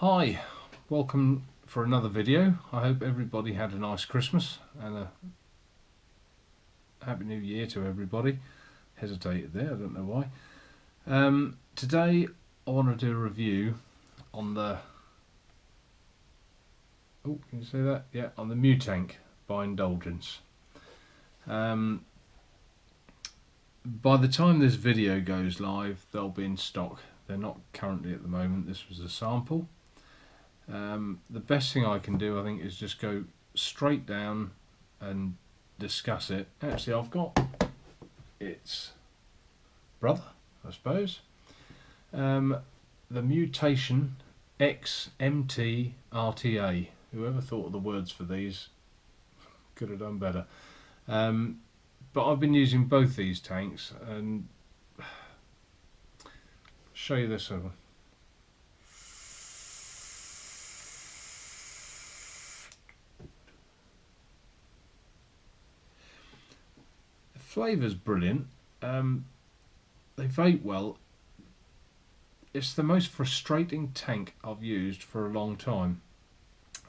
Hi, welcome for another video. I hope everybody had a nice Christmas and a Happy New Year to everybody. Hesitated there, I don't know why. Today I want to do a review on the can you see that? Yeah, on the Mutank by Indulgence. By the time this video goes live, they'll be in stock. They're not currently at the moment. This was a sample. The best thing I can do, I think, is just go straight down and discuss it. Actually, I've got its brother, I suppose. The Mutation XMT RTA. Whoever thought of the words for these could have done better. But I've been using both these tanks, and show you this one. The flavour's brilliant. They vape well. It's the most frustrating tank I've used for a long time.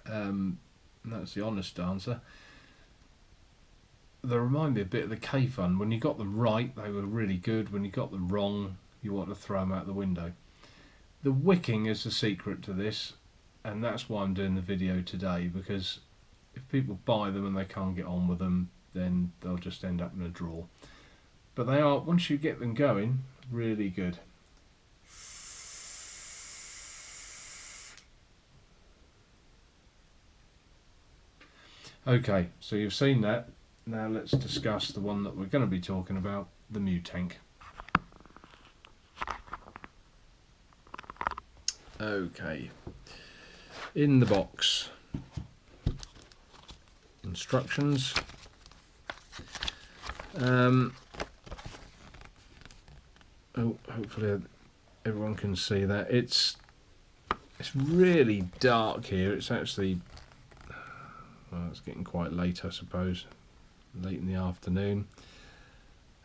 And that's the honest answer. They remind me a bit of the K-Fun. When you got them right, they were really good. When you got them wrong, you want to throw them out the window. The wicking is the secret to this, and that's why I'm doing the video today, because if people buy them and they can't get on with them, then they'll just end up in a drawer. But they are, once you get them going, really good. Okay, so you've seen that. Now let's discuss the one that we're going to be talking about, the Mutank. Okay, in the box, instructions. Hopefully everyone can see that. It's really dark here. It's actually, well, it's getting quite late, I suppose, late in the afternoon.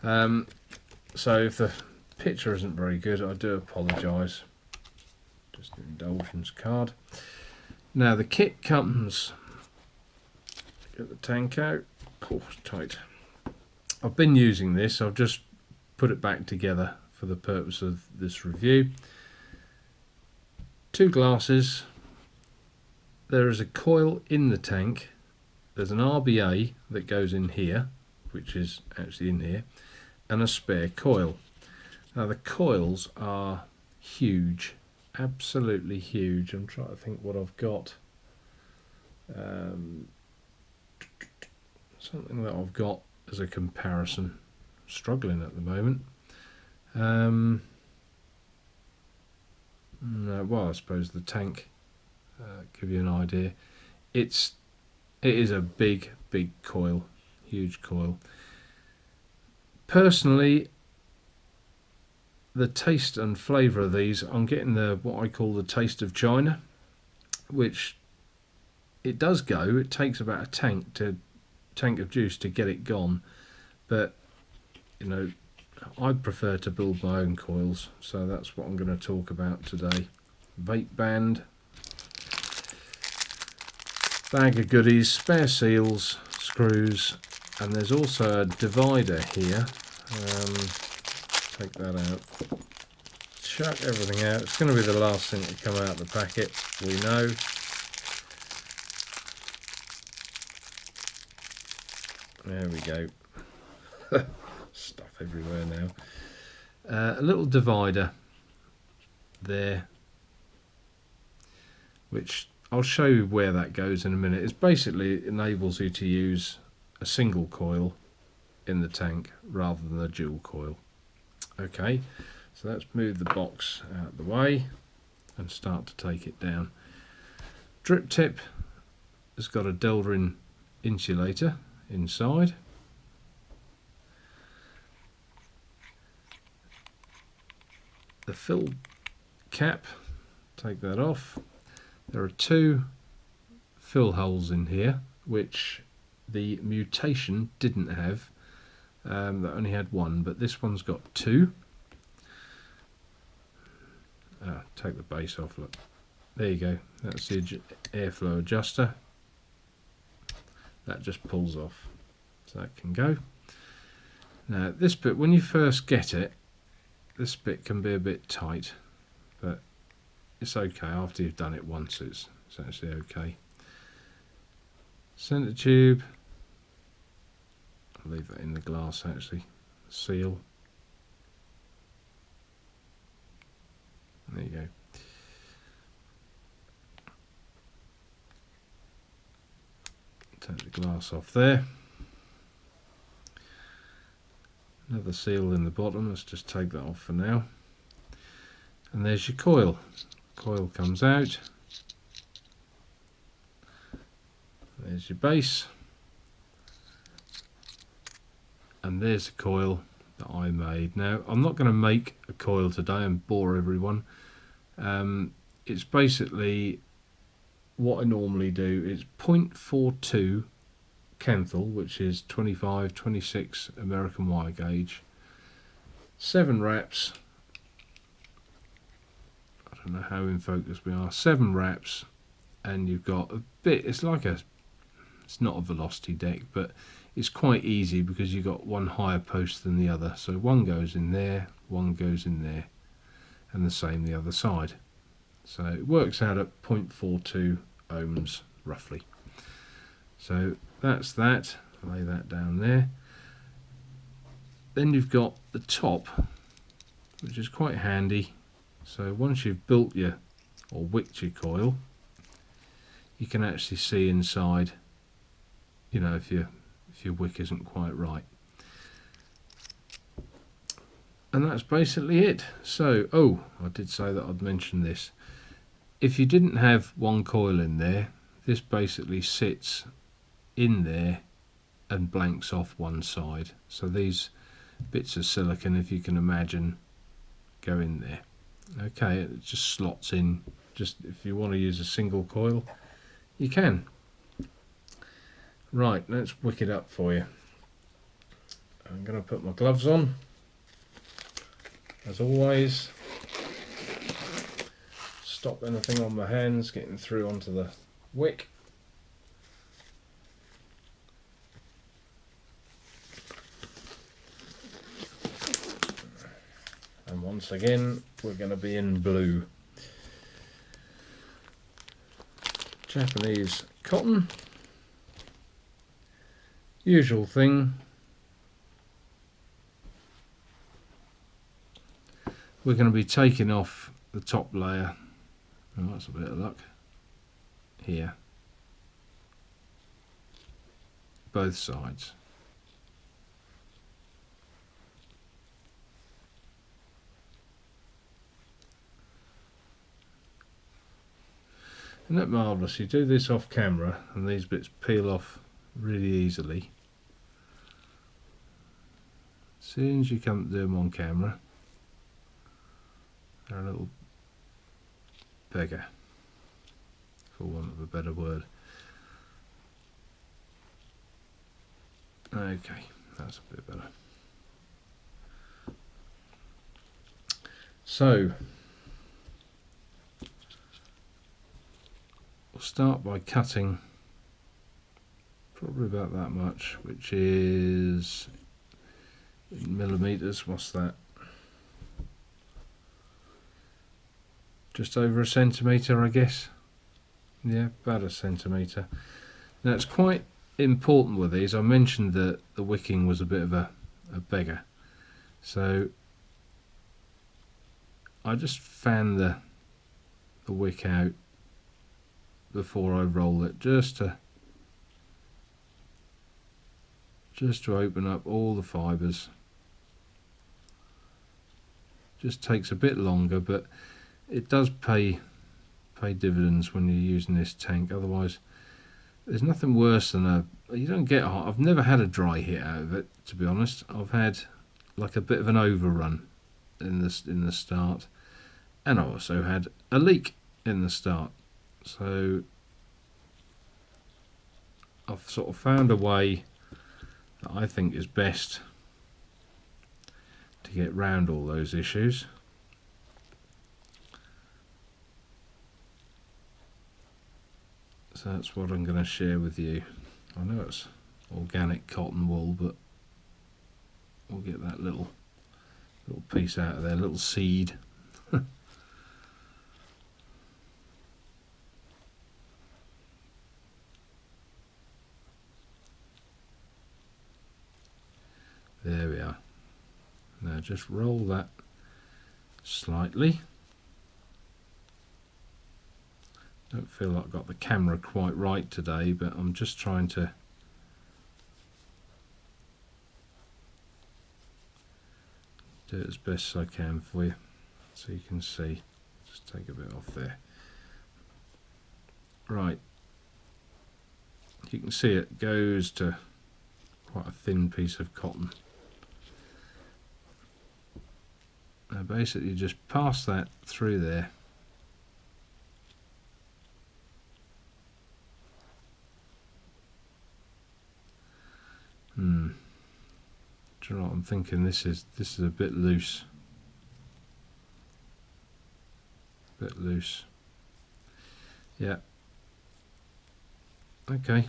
So if the picture isn't very good, I do apologise. Just an Indulgence card. Now the kit comes, get the tank out. Oh, it's tight. I've been using this. I've just put it back together for the purpose of this review. 2 glasses. There is a coil in the tank. There's an RBA that goes in here, which is actually in here, and a spare coil. Now the coils are huge, absolutely huge. I'm trying to think what I've got. Something that I've got as a comparison. Struggling at the moment. No, well, I suppose the tank, give you an idea. It is a big coil, huge coil. Personally, the taste and flavour of these, I'm getting what I call the taste of China, which it does go. It takes about a tank of juice to get it gone, but you know, I prefer to build my own coils, so that's what I'm going to talk about today. Vape band, bag of goodies, spare seals, screws, and there's also a divider here. Take that out. Chuck everything out. It's going to be the last thing to come out of the packet, we know. There we go. Stuff everywhere now. A little divider there, which I'll show you where that goes in a minute. It basically enables you to use a single coil in the tank rather than a dual coil. Okay, so let's move the box out of the way and start to take it down. Drip tip has got a Delrin insulator inside. The fill cap, take that off. There are 2 fill holes in here, which the Mutation didn't have. That only had 1, but this one's got 2. Take the base off, look. There you go, that's the airflow adjuster. That just pulls off, so that can go. Now this bit, when you first get it, this bit can be a bit tight, but it's okay. After you've done it once, it's actually okay. Centre tube, I'll leave that in the glass actually. Seal. There you go. Take the glass off there. Another seal in the bottom, let's just take that off for now. And there's your coil. Coil comes out. There's your base. And there's the coil that I made. Now, I'm not going to make a coil today and bore everyone. It's basically what I normally do. It's 0.42 Kenthal, which is 25-26 American wire gauge. 7 wraps. I don't know how in focus we are. 7 wraps, and you've got a bit. It's like it's not a velocity deck, but it's quite easy because you've got one higher post than the other. So one goes in there, one goes in there, and the same the other side. So it works out at 0.42 ohms roughly. So that's that. Lay that down there. Then you've got the top, which is quite handy. So once you've built your or wicked your coil, you can actually see inside, you know, if your wick isn't quite right. And that's basically it. So, oh, I did say that I'd mention this. If you didn't have one coil in there, this basically sits in there and blanks off one side. So these bits of silicon, if you can imagine, go in there. Okay, it just slots in. Just if you want to use a single coil, you can. Right, let's wick it up for you. I'm going to put my gloves on, as always. Stop anything on my hands getting through onto the wick. And once again, we're going to be in blue. Japanese cotton. Usual thing. We're going to be taking off the top layer. Oh, that's a bit of luck. Here. Both sides. Isn't that marvellous? You do this off camera and these bits peel off really easily. As soon as you come to do them on camera, they're a little beggar, for want of a better word. Okay, that's a bit better. So, we'll start by cutting probably about that much, which is in millimeters. What's that? Just over a centimetre, I guess. Yeah, about a centimetre. Now it's quite important with these. I mentioned that the wicking was a bit of a beggar, so I just fan the wick out before I roll it, just to open up all the fibres. Just takes a bit longer, but it does pay dividends when you're using this tank. Otherwise, there's nothing worse than you don't get hot. I've never had a dry hit out of it, to be honest. I've had like a bit of an overrun in the start, and I also had a leak in the start. So I've sort of found a way that I think is best to get round all those issues. So that's what I'm going to share with you. I know it's organic cotton wool, but we'll get that little piece out of there, little seed. There we are. Now just roll that slightly. Don't feel like I've got the camera quite right today, but I'm just trying to do it as best as I can for you, so you can see. Just take a bit off there. Right, you can see it goes to quite a thin piece of cotton. Now basically just pass that through there. Do you know what I'm thinking? This is a bit loose. Bit loose. Yeah. Okay.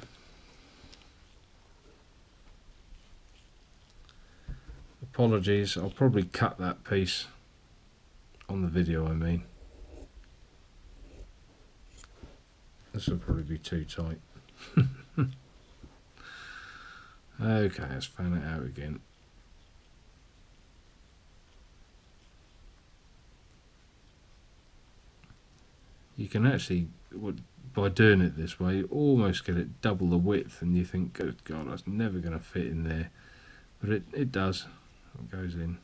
Apologies, I'll probably cut that piece on the video, I mean. This will probably be too tight. Okay, let's fan it out again. You can actually, by doing it this way, you almost get it double the width, and you think, good God, that's never going to fit in there. But it does. It goes in.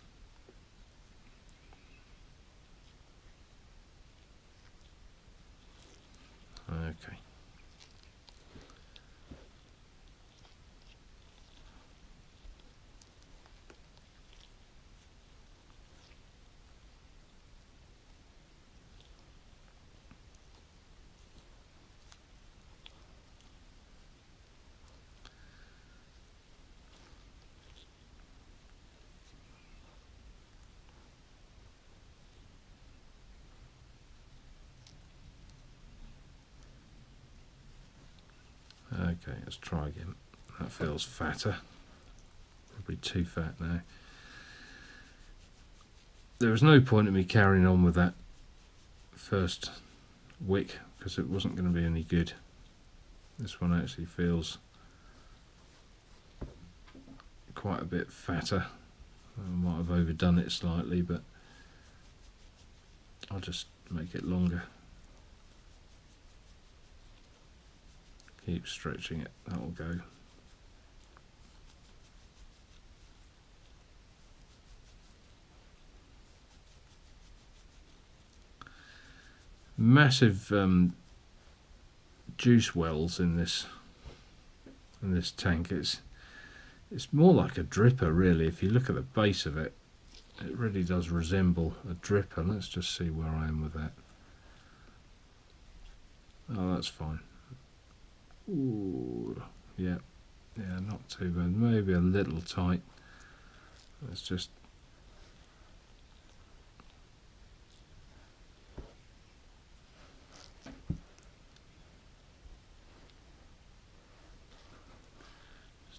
Okay. Okay, let's try again. That feels fatter. Probably too fat now. There was no point in me carrying on with that first wick because it wasn't going to be any good. This one actually feels quite a bit fatter. I might have overdone it slightly, but I'll just make it longer. Keep stretching it, that'll go. Massive juice wells in this tank. It's more like a dripper really. If you look at the base of it, it really does resemble a dripper. Let's just see where I am with that. Oh, that's fine. Ooh, yeah, not too bad. Maybe a little tight. Let's just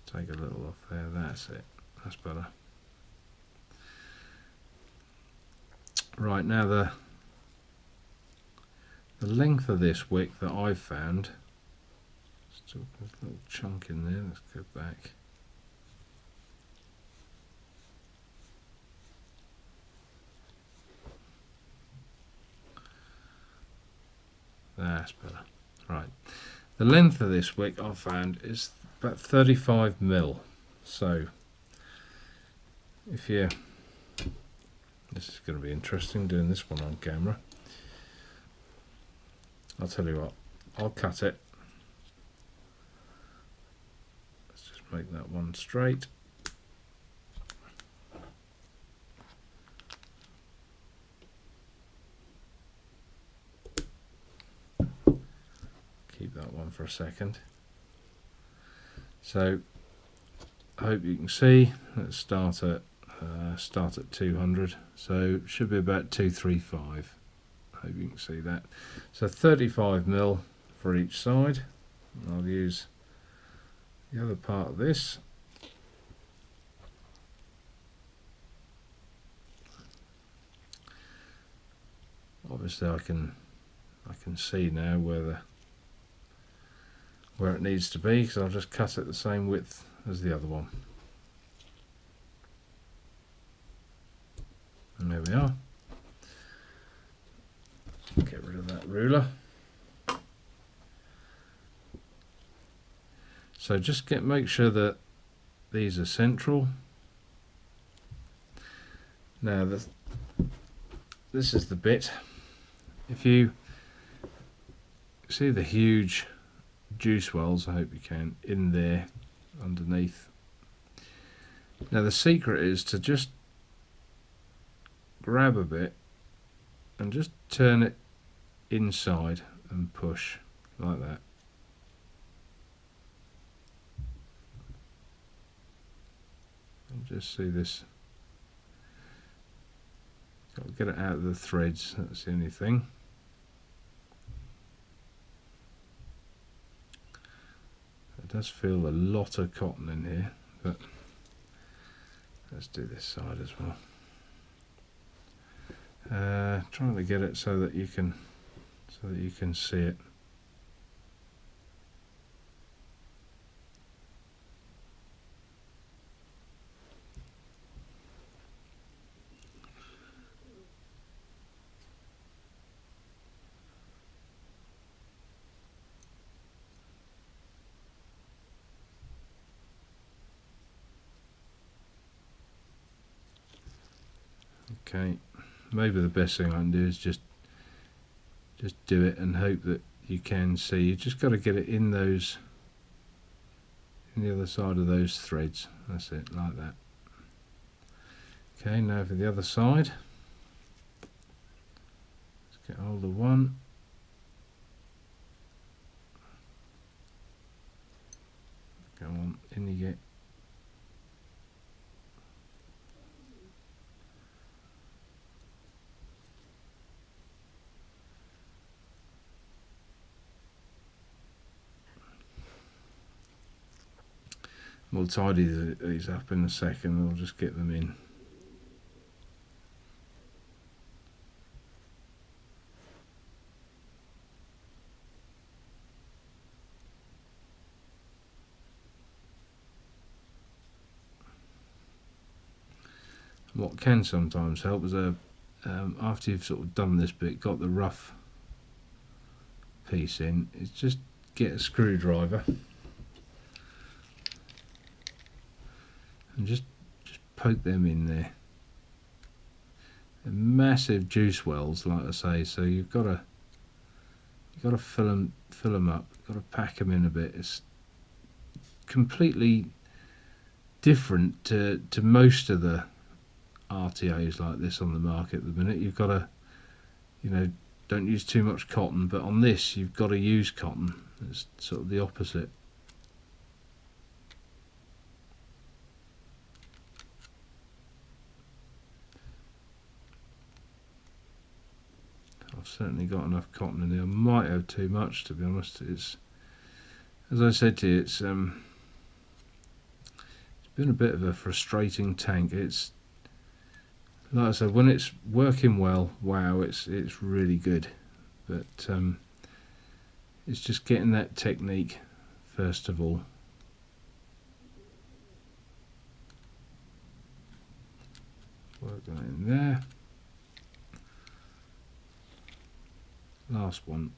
take a little off there. That's it. That's better. Right, now the length of this wick that I've found. Still a little chunk in there. Let's go back. That's better. Right. The length of this wick I found is about 35 mil. So if you, this is going to be interesting doing this one on camera. I'll tell you what, I'll cut it. Make that one straight. Keep that one for a second. So I hope you can see. Let's start at 200. So it should be about 235. I hope you can see that. So 35 mil for each side. I'll use the other part of this. Obviously I can see now where it needs to be, because I'll just cut it the same width as the other one. And there we are. Get rid of that ruler. So just make sure that these are central. Now this is the bit. If you see the huge juice wells, I hope you can, in there underneath. Now the secret is to just grab a bit and just turn it inside and push like that. And just see this. Got to get it out of the threads, that's the only thing. It does feel a lot of cotton in here, but let's do this side as well. Trying to get it so that you can see it. Okay, maybe the best thing I can do is just do it and hope that you can see. You just got to get it in the other side of those threads. That's it, like that. Okay, now for the other side. Let's get hold of one. Go on, in you get. We'll tidy these up in a second. We'll just get them in. What can sometimes help is after you've sort of done this bit, got the rough piece in, is just get a screwdriver and just poke them in there. They're massive juice wells, like I say, so you've got to fill them up. You've got to pack them in a bit. It's completely different to most of the RTAs like this on the market at the minute. You've got to, don't use too much cotton, but on this you've got to use cotton. It's sort of the opposite. I've certainly got enough cotton in there. I might have too much, to be honest. It's, as I said to you, it's been a bit of a frustrating tank. It's, like I said, when it's working well, wow, it's really good. But it's just getting that technique first of all. Work that in there. Last one.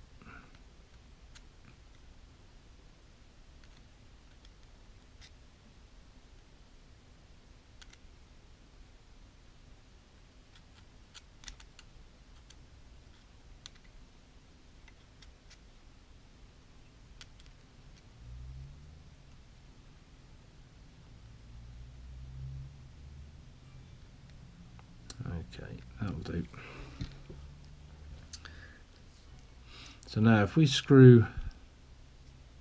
Okay, that'll do. So now if we screw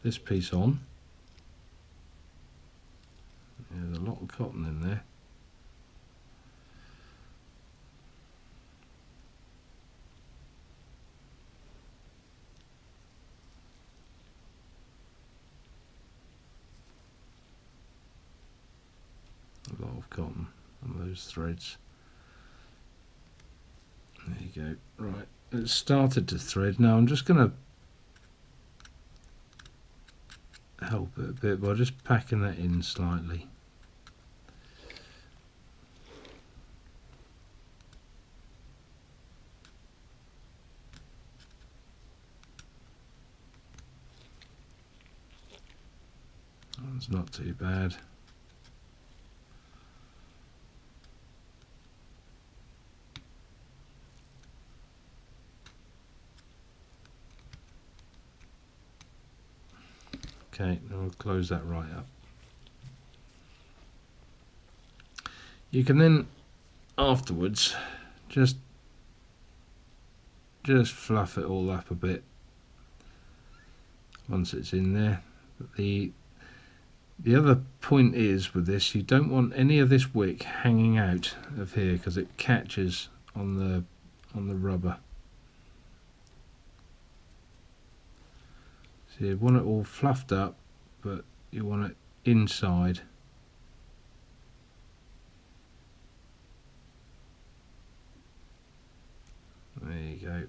this piece on, there's a lot of cotton in there. of cotton on those threads. There you go. Right, it's started to thread. Now I'm just going to help it a bit by just packing that in slightly. It's not too bad. Okay, now we'll close that right up. You can then afterwards just fluff it all up a bit once it's in there. But the other point is with this, you don't want any of this wick hanging out of here because it catches on the rubber. So you want it all fluffed up, but you want it inside. There you go.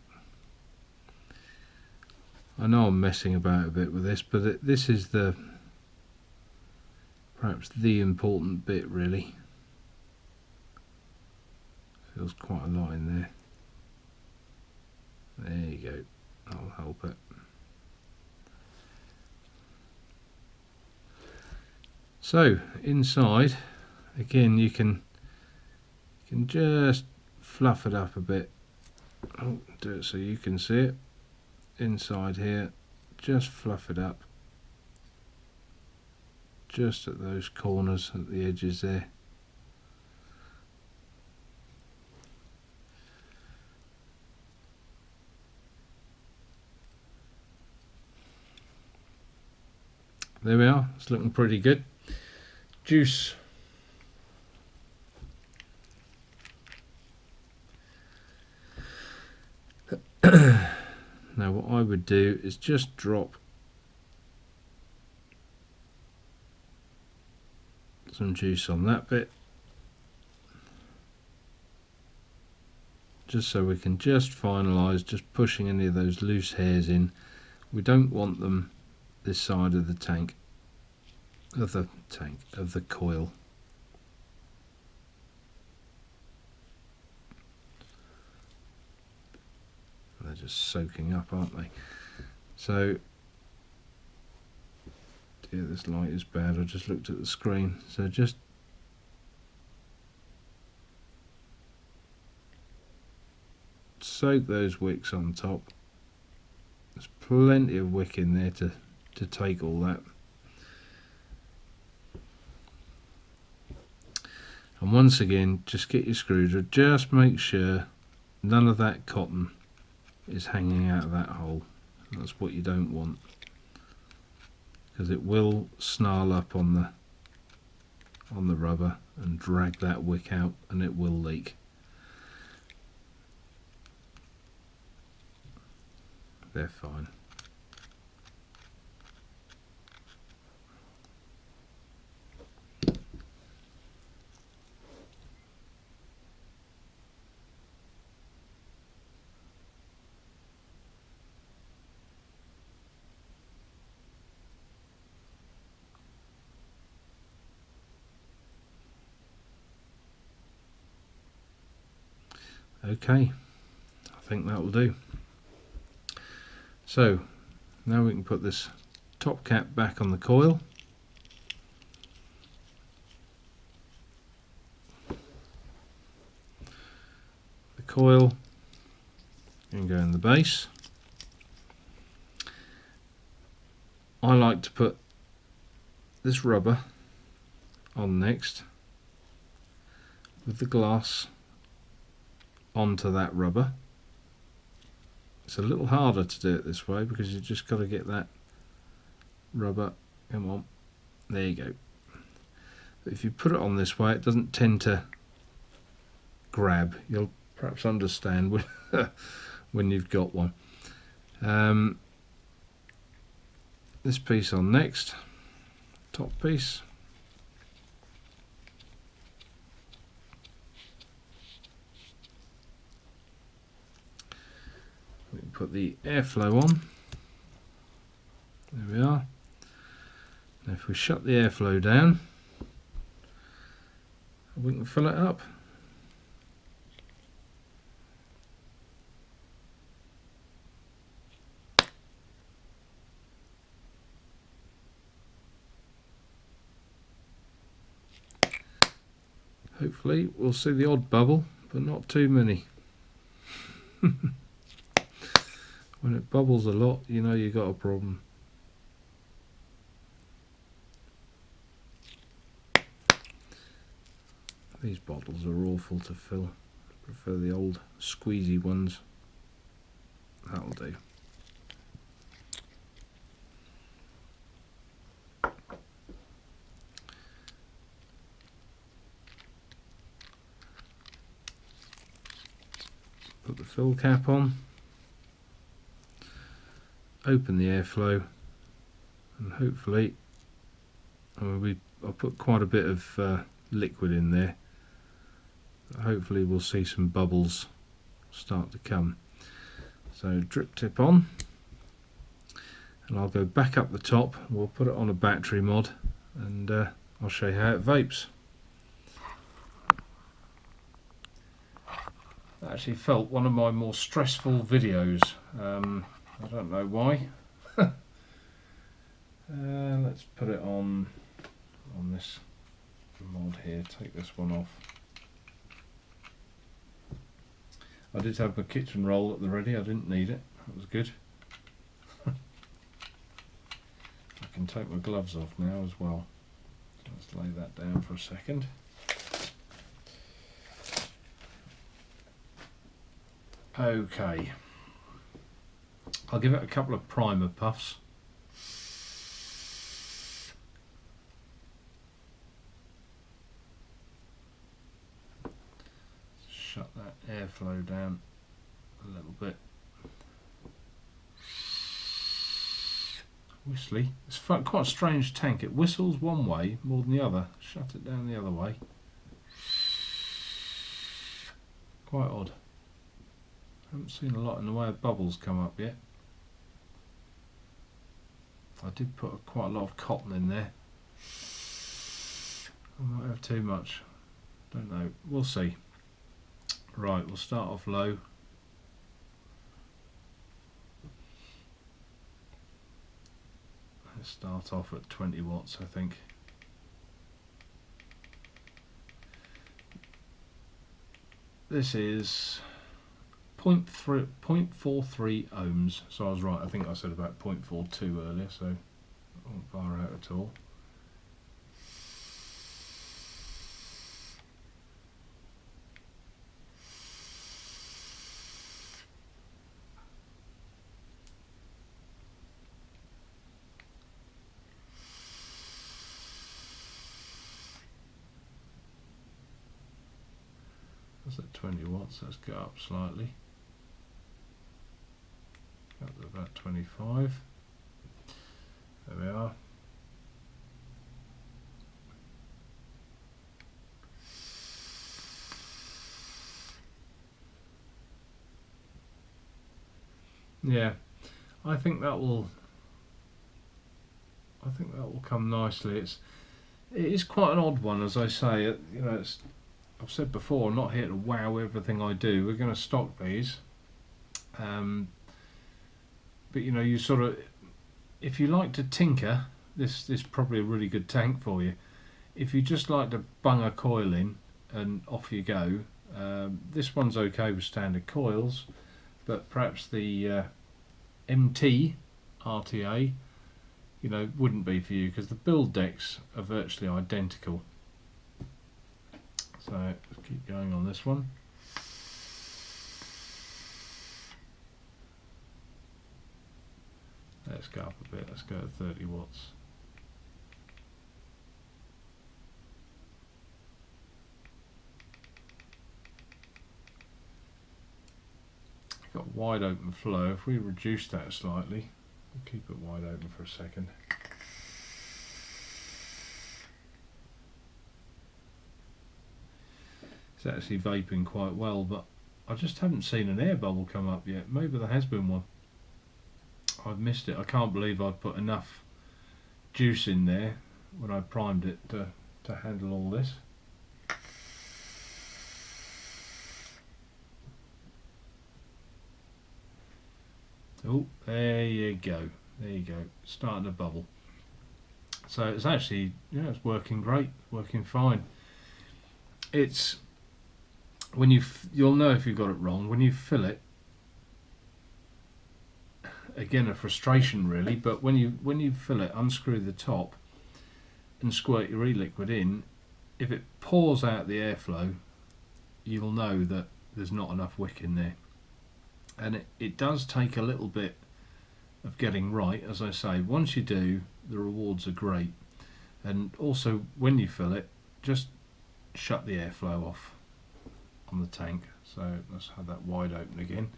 I know I'm messing about a bit with this, but this is perhaps the important bit, really. Feels quite a lot in there. There you go. That'll help it. So inside, again, you can just fluff it up a bit. Oh, do it so you can see it. Inside here, just fluff it up. Just at those corners, at the edges there. There we are, it's looking pretty good. Juice. Now what I would do is just drop some juice on that bit, just so we can just finalise just pushing any of those loose hairs in. We don't want them this side of the tank, of the coil. They're just soaking up, aren't they? So, dear, this light is bad. I just looked at the screen. So just soak those wicks on top. There's plenty of wick in there to take all that. And once again, just get your screwdriver. Just make sure none of that cotton is hanging out of that hole. That's what you don't want, because it will snarl up on the rubber and drag that wick out, and it will leak. They're fine. Okay, I think that will do. So now we can put this top cap back on the coil. The coil can go in the base. I like to put this rubber on next with the glass onto that rubber. It's a little harder to do it this way because you've just got to get that rubber, come on, there you go. But if you put it on this way, it doesn't tend to grab. You'll perhaps understand when you've got one. This piece on next, top piece. put the airflow on. There we are. Now if we shut the airflow down, we can fill it up. Hopefully we'll see the odd bubble, but not too many. When it bubbles a lot, you know you got a problem. These bottles are awful to fill. I prefer the old squeezy ones. That'll do. Put the fill cap on. Open the airflow, and hopefully, I'll put quite a bit of liquid in there. Hopefully we'll see some bubbles start to come. So drip tip on, and I'll go back up the top. We'll put it on a battery mod, and I'll show you how it vapes. That actually felt one of my more stressful videos. I don't know why. Let's put it on this mod here. Take this one off. I did have my kitchen roll at the ready. I didn't need it. That was good. I can take my gloves off now as well. Let's lay that down for a second. Okay. I'll give it a couple of primer puffs. Shut that airflow down a little bit. Whistly. It's quite a strange tank. It whistles one way more than the other. Shut it down the other way. Quite odd. I haven't seen a lot in the way of bubbles come up yet. I did put quite a lot of cotton in there. I might have too much. Don't know. We'll see. Right, we'll start off low. Let's start off at 20 watts, I think. This is 0.43 ohms, so I was right. I think I said about 0.42 earlier, so I won't far out at all. That's at 20 watts. Let's go up slightly. Up to about 25. There we are. Yeah, I think that will come nicely. It is quite an odd one, as I say. You know, I've said before, I'm not here to wow everything I do. We're going to stock these. But you know, you sort of, if you like to tinker, this is probably a really good tank for you. If you just like to bung a coil in and off you go, this one's okay with standard coils, but perhaps the MT RTA, you know, wouldn't be for you, because the build decks are virtually identical. So let's keep going on this one. Let's go up a bit, let's go to 30 watts. Got wide open flow. If we reduce that slightly, we'll keep it wide open for a second. It's actually vaping quite well, but I just haven't seen an air bubble come up yet. Maybe there has been one. I've missed it. I can't believe I put enough juice in there when I primed it to handle all this. Oh, there you go. There you go. Starting to bubble. So it's actually, yeah, it's working great, working fine. It's when you'll know if you've got it wrong when you fill it. Again, a frustration really, but when you fill it, unscrew the top and squirt your e-liquid in. If it pours out the airflow, you'll know that there's not enough wick in there. And it does take a little bit of getting right, as I say. Once you do, the rewards are great. And also, when you fill it, just shut the airflow off on the tank. So let's have that wide open again.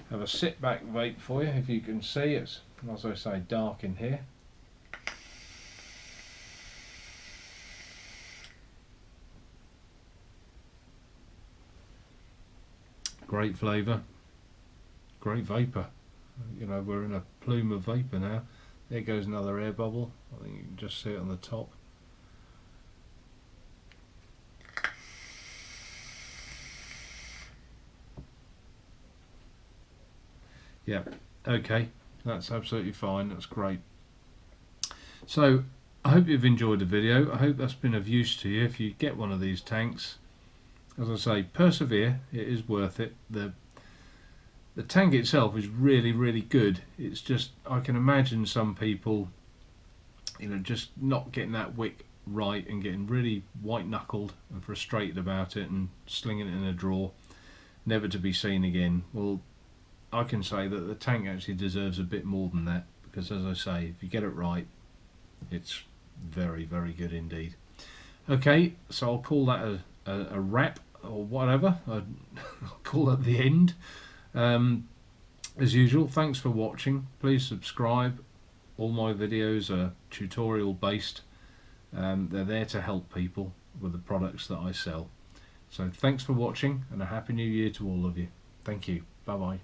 Have a sit back vape for you. If you can see, it's, as I say, dark in here. Great flavour, great vapour. You know, we're in a plume of vapour now. There goes another air bubble. I think you can just see it on the top. Yeah, okay, that's absolutely fine, that's great. So, I hope you've enjoyed the video. I hope that's been of use to you. If you get one of these tanks, as I say, persevere, it is worth it. The tank itself is really, really good. It's just, I can imagine some people, you know, just not getting that wick right and getting really white-knuckled and frustrated about it and slinging it in a drawer, never to be seen again. Well, I can say that the tank actually deserves a bit more than that, because as I say, if you get it right, it's very, very good indeed. Okay, so I'll call that a wrap or whatever. I'll call that the end. As usual, thanks for watching. Please subscribe. All my videos are tutorial based. They're there to help people with the products that I sell. So thanks for watching, and a happy new year to all of you. Thank you. Bye bye.